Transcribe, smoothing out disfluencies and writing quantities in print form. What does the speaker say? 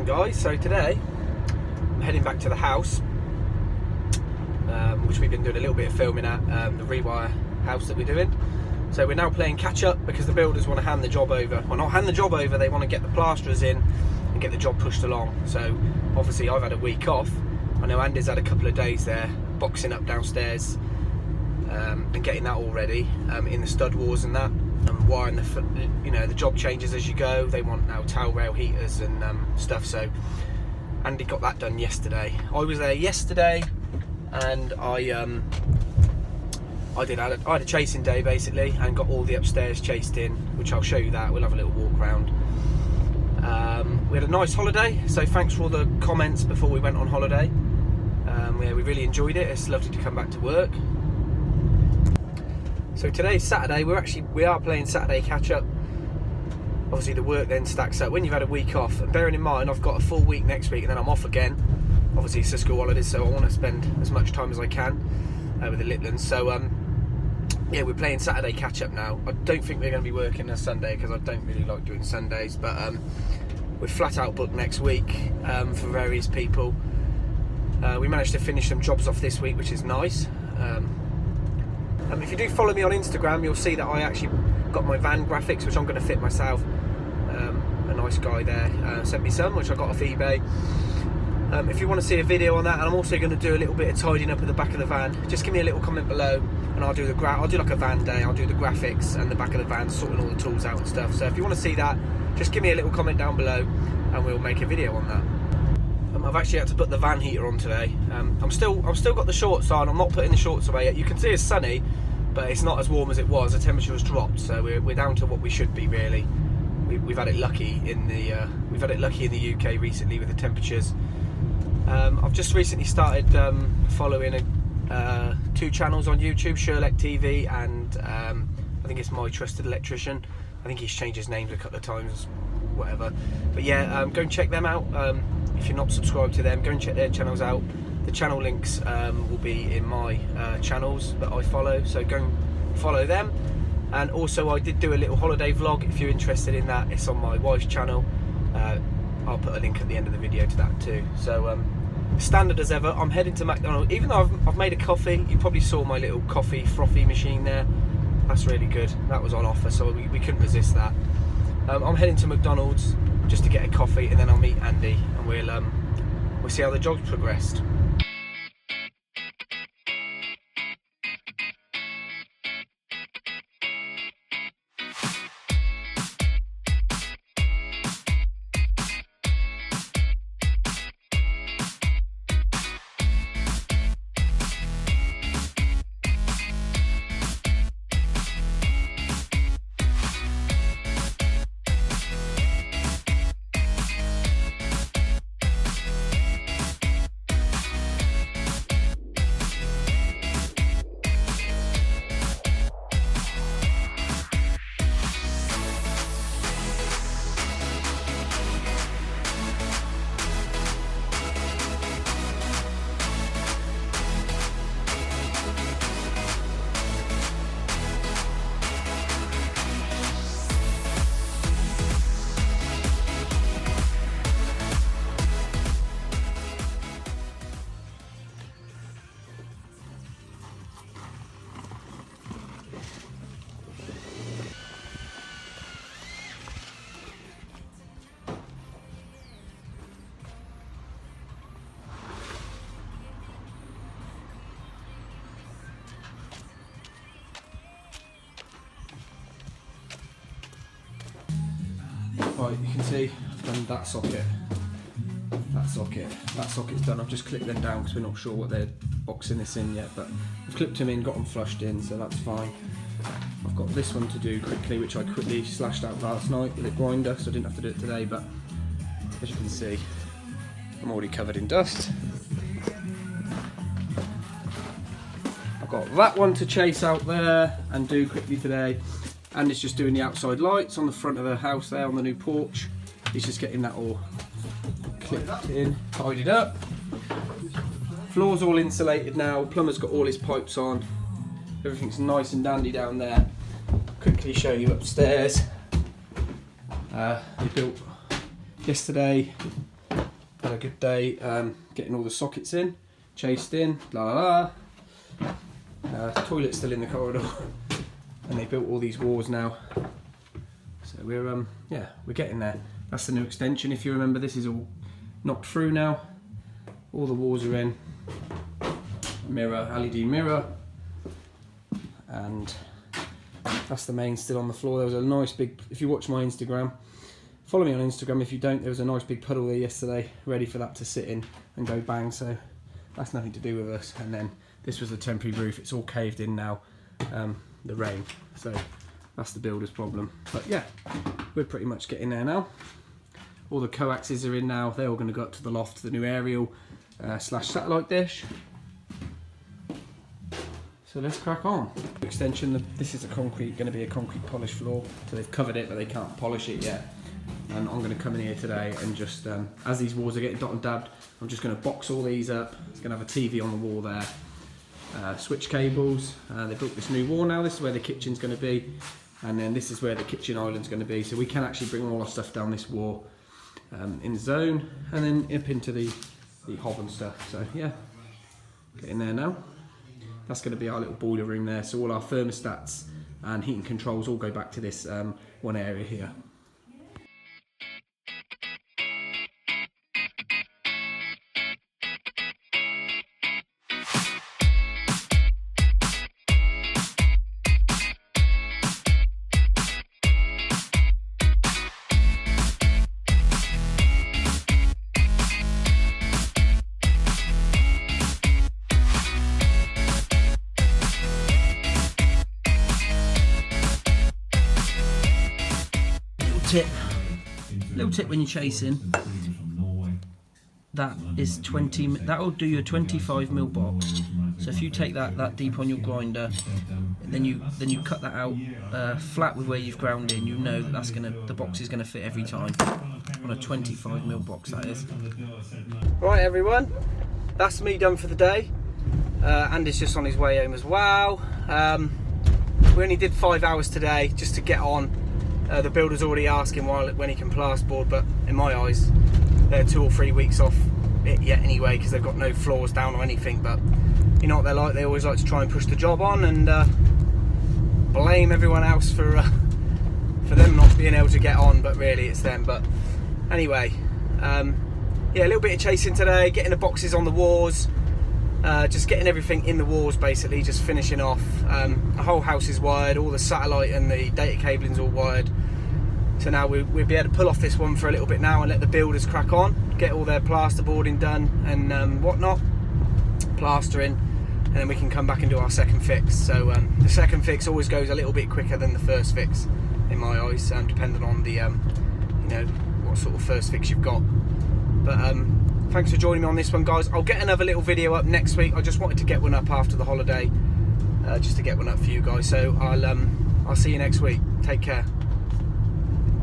Morning guys, so today I'm heading back to the house, which we've been doing a little bit of filming at, the rewire house that we're doing. So we're now playing catch up because the builders want to hand the job over. Well, not hand the job over, they want to get the plasterers in and get the job pushed along. So obviously I've had a week off. I know Andy's had a couple of days there boxing up downstairs and getting that all ready in the stud wars and that, and wiring the job changes as you go. They want now towel rail heaters and stuff, so Andy got that done yesterday. I was there yesterday and I had a chasing day basically and got all the upstairs chased in, which I'll show you that. We'll have a little walk around. We had a nice holiday, so thanks for all the comments before we went on holiday. Yeah, we really enjoyed it. It's lovely to come back to work. So today's Saturday. We are playing Saturday catch up. Obviously the work then stacks up when you've had a week off, and bearing in mind I've got a full week next week and then I'm off again. Obviously it's the school holidays, so I want to spend as much time as I can with the little ones. So yeah, we're playing Saturday catch up now. I don't think we're going to be working on Sunday because I don't really like doing Sundays, but we're flat out booked next week for various people. We managed to finish some jobs off this week, which is nice. If you do follow me on Instagram, you'll see that I actually got my van graphics, which I'm going to fit myself. A nice guy there sent me some, which I got off eBay. If you want to see a video on that, and I'm also going to do a little bit of tidying up at the back of the van, just give me a little comment below, and I'll do like a van day. I'll do the graphics and the back of the van, sorting all the tools out and stuff. So if you want to see that, just give me a little comment down below, and we'll make a video on that. I've actually had to put the van heater on today. I've still got the shorts on. I'm not putting the shorts away yet. You can see it's sunny, but it's not as warm as it was. The temperature has dropped, so we're down to what we should be really. We've had it lucky in the UK recently with the temperatures. I've just recently started following two channels on YouTube, Sherlock TV and I think it's My Trusted Electrician. I think he's changed his names a couple of times, whatever. But yeah, go and check them out. If you're not subscribed to them, go and check their channels out. The channel links will be in my channels that I follow, so go and follow them. And also I did do a little holiday vlog. If you're interested in that, it's on my wife's channel. I'll put a link at the end of the video to that too. So standard as ever, I'm heading to McDonald's. Even though I've made a coffee, you probably saw my little coffee frothy machine there. That's really good. That was on offer, so we couldn't resist that. I'm heading to McDonald's just to get a coffee, and then I'll meet Andy and we'll see how the job's progressed. Right, you can see I've done that socket, that socket's done. I've just clipped them down because we're not sure what they're boxing this in yet, but I've clipped them in, got them flushed in, so that's fine. I've got this one to do quickly, which I quickly slashed out last night with a grinder, so I didn't have to do it today, but as you can see, I'm already covered in dust. I've got that one to chase out there and do quickly today. And it's just doing the outside lights on the front of the house there on the new porch. He's just getting that all clipped in, tidied up. Floor's all insulated now. Plumber's got all his pipes on. Everything's nice and dandy down there. Quickly show you upstairs. They built yesterday. had a good day getting all the sockets in, chased in, la la la. Toilet's still in the corridor, and they built all these walls now. So we're yeah, we're getting there. That's the new extension. If you remember, this is all knocked through now. All the walls are in. Mirror, LED mirror, and that's the main still on the floor. There was a nice big, if you watch my Instagram, follow me on Instagram. If you don't, there was a nice big puddle there yesterday, ready for that to sit in and go bang. So that's nothing to do with us. And then this was the temporary roof. It's all caved in now, the rain. So that's the builder's problem. But yeah, we're pretty much getting there now. All the coaxes are in now. They're all going to go up to the loft, the new aerial slash satellite dish. So let's crack on. Extension, this is going to be a concrete polished floor. So they've covered it, but they can't polish it yet. And I'm going to come in here today and just, as these walls are getting dot and dabbed, I'm just going to box all these up. It's going to have a TV on the wall there. Switch cables. They built this new wall now. This is where the kitchen's going to be. And then this is where the kitchen island's going to be. So we can actually bring all our stuff down this wall in the zone. And then up into the hob and stuff. So yeah, getting there now. That's going to be our little boiler room there, so all our thermostats and heating controls all go back to this one area here. Little tip when you're chasing, that is 20, that'll do you a 25mm box. So if you take that deep on your grinder, then you cut that out flat with where you've ground in, you know that the box is gonna fit every time on a 25mm box, that is. Right everyone, that's me done for the day. Andy's just on his way home as well. We only did 5 hours today just to get on. The builder's already asking when he can plasterboard, but in my eyes they're 2 or 3 weeks off it yet anyway, because they've got no floors down or anything. But you know what they're like, they always like to try and push the job on and blame everyone else for them not being able to get on, but really it's them. But anyway, yeah, a little bit of chasing today, getting the boxes on the walls, just getting everything in the walls basically, just finishing off. The whole house is wired, all the satellite and the data cabling's all wired. So now we'll be able to pull off this one for a little bit now and let the builders crack on, get all their plasterboarding done and whatnot, plastering, and then we can come back and do our second fix. So the second fix always goes a little bit quicker than the first fix in my eyes, depending on the you know, what sort of first fix you've got. But thanks for joining me on this one, guys. I'll get another little video up next week. I just wanted to get one up after the holiday, just to get one up for you guys. So I'll see you next week. Take care.